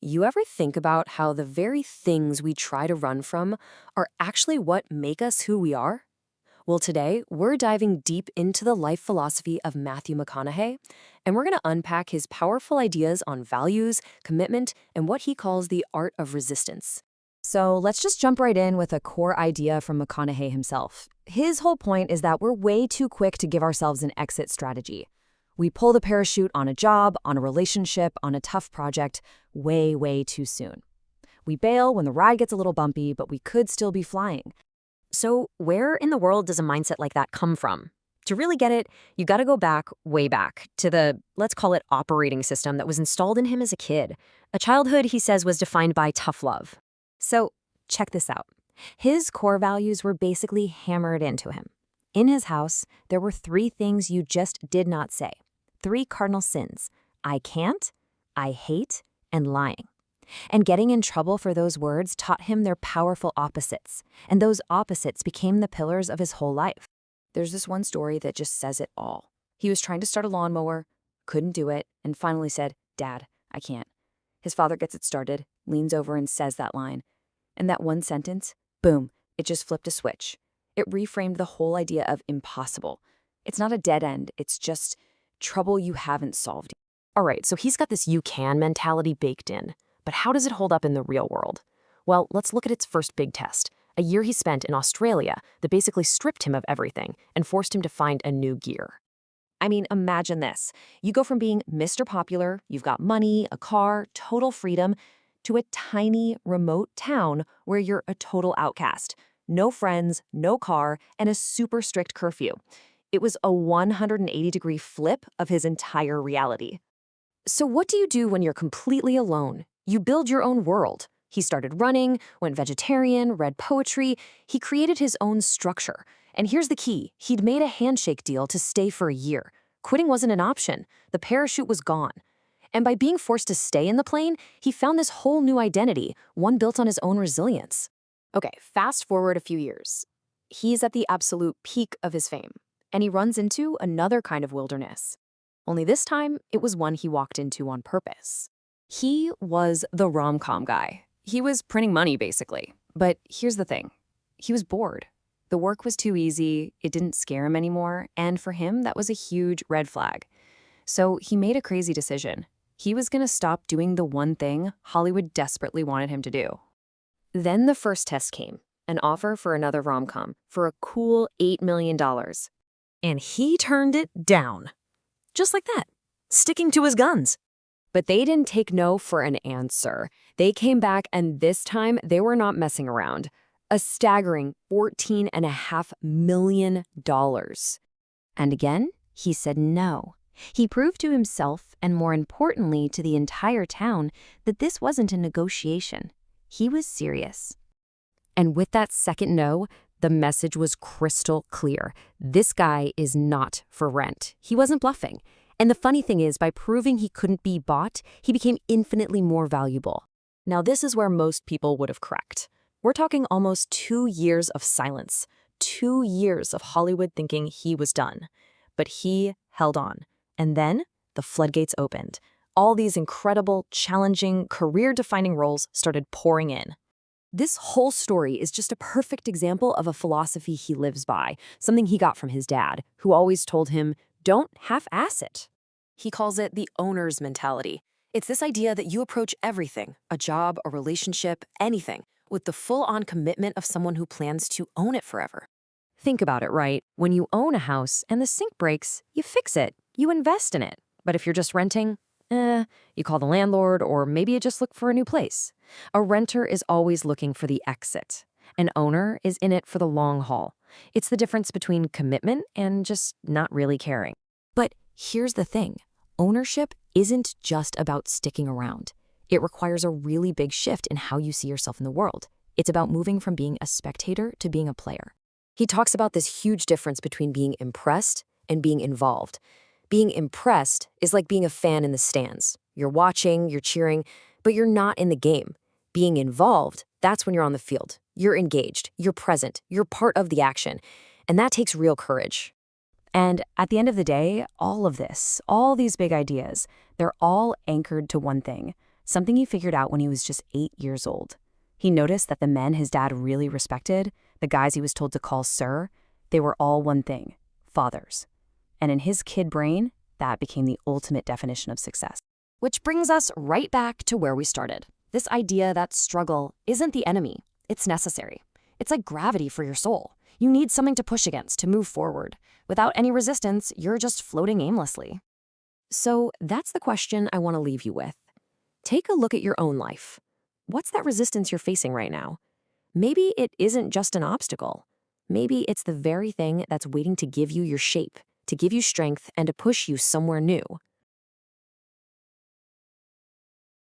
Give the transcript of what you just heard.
You ever think about how the very things we try to run from are actually what make us who we are? Well, today, we're diving deep into the life philosophy of Matthew McConaughey, and we're going to unpack his powerful ideas on values, commitment, and what he calls the art of resistance. So let's just jump right in with a core idea from McConaughey himself. His whole point is that we're way too quick to give ourselves an exit strategy. We pull the parachute on a job, on a relationship, on a tough project way too soon. We bail when the ride gets a little bumpy, but we could still be flying. So, where in the world does a mindset like that come from? To really get it, you got to go back, way back, to the, let's call it, operating system that was installed in him as a kid. A childhood, he says, was defined by tough love. So, check this out. His core values were basically hammered into him. In his house, there were 3 things you just did not say. 3 cardinal sins: I can't, I hate, and lying. And getting in trouble for those words taught him their powerful opposites, and those opposites became the pillars of his whole life. There's this one story that just says it all. He was trying to start a lawnmower, couldn't do it, and finally said, "Dad, I can't." His father gets it started, leans over and says that line. And that one sentence, boom, it just flipped a switch. It reframed the whole idea of impossible. It's not a dead end, it's just trouble you haven't solved. All right, so he's got this you can mentality baked in. But how does it hold up in the real world? Well, let's look at its first big test. A year he spent in Australia that basically stripped him of everything and forced him to find a new gear. I mean, imagine this. You go from being Mr. Popular, you've got money, a car, total freedom, to a tiny, remote town where you're a total outcast. No friends, no car, and a super strict curfew. It was a 180-degree flip of his entire reality. So what do you do when you're completely alone? You build your own world. He started running, went vegetarian, read poetry. He created his own structure. And here's the key. He'd made a handshake deal to stay for a year. Quitting wasn't an option. The parachute was gone. And by being forced to stay in the plane, he found this whole new identity, one built on his own resilience. Okay, fast forward a few years. He's at the absolute peak of his fame, and he runs into another kind of wilderness. Only this time, it was one he walked into on purpose. He was the rom-com guy. He was printing money, basically. But here's the thing. He was bored. The work was too easy, it didn't scare him anymore, and for him, that was a huge red flag. So he made a crazy decision. He was going to stop doing the one thing Hollywood desperately wanted him to do. Then the first test came, an offer for another rom-com for a cool $8 million. And he turned it down. Just like that, sticking to his guns. But they didn't take no for an answer. They came back, and this time they were not messing around. A staggering $14.5 million. And again, he said no. He proved to himself, and more importantly to the entire town, that this wasn't a negotiation. He was serious. And with that second no, the message was crystal clear. This guy is not for rent. He wasn't bluffing. And the funny thing is, by proving he couldn't be bought, he became infinitely more valuable. Now, this is where most people would have cracked. We're talking almost 2 years of silence, 2 years of Hollywood thinking he was done. But he held on. And then the floodgates opened. All these incredible, challenging, career-defining roles started pouring in. This whole story is just a perfect example of a philosophy he lives by, something he got from his dad, who always told him, don't half-ass it. He calls it the owner's mentality. It's this idea that you approach everything, a job, a relationship, anything, with the full-on commitment of someone who plans to own it forever. Think about it, right? When you own a house and the sink breaks, you fix it, you invest in it. But if you're just renting, you call the landlord, or maybe you just look for a new place. A renter is always looking for the exit. An owner is in it for the long haul. It's the difference between commitment and just not really caring. But here's the thing. Ownership isn't just about sticking around. It requires a really big shift in how you see yourself in the world. It's about moving from being a spectator to being a player. He talks about this huge difference between being impressed and being involved. Being impressed is like being a fan in the stands. You're watching, you're cheering, but you're not in the game. Being involved, that's when you're on the field. You're engaged, you're present, you're part of the action. And that takes real courage. And at the end of the day, all of this, all these big ideas, they're all anchored to one thing: something he figured out when he was just 8 years old. He noticed that the men his dad really respected, the guys he was told to call sir, they were all one thing: fathers. And in his kid brain, that became the ultimate definition of success. Which brings us right back to where we started. This idea that struggle isn't the enemy, it's necessary. It's like gravity for your soul. You need something to push against to move forward. Without any resistance, you're just floating aimlessly. So that's the question I want to leave you with. Take a look at your own life. What's that resistance you're facing right now? Maybe it isn't just an obstacle. Maybe it's the very thing that's waiting to give you your shape, to give you strength, and to push you somewhere new.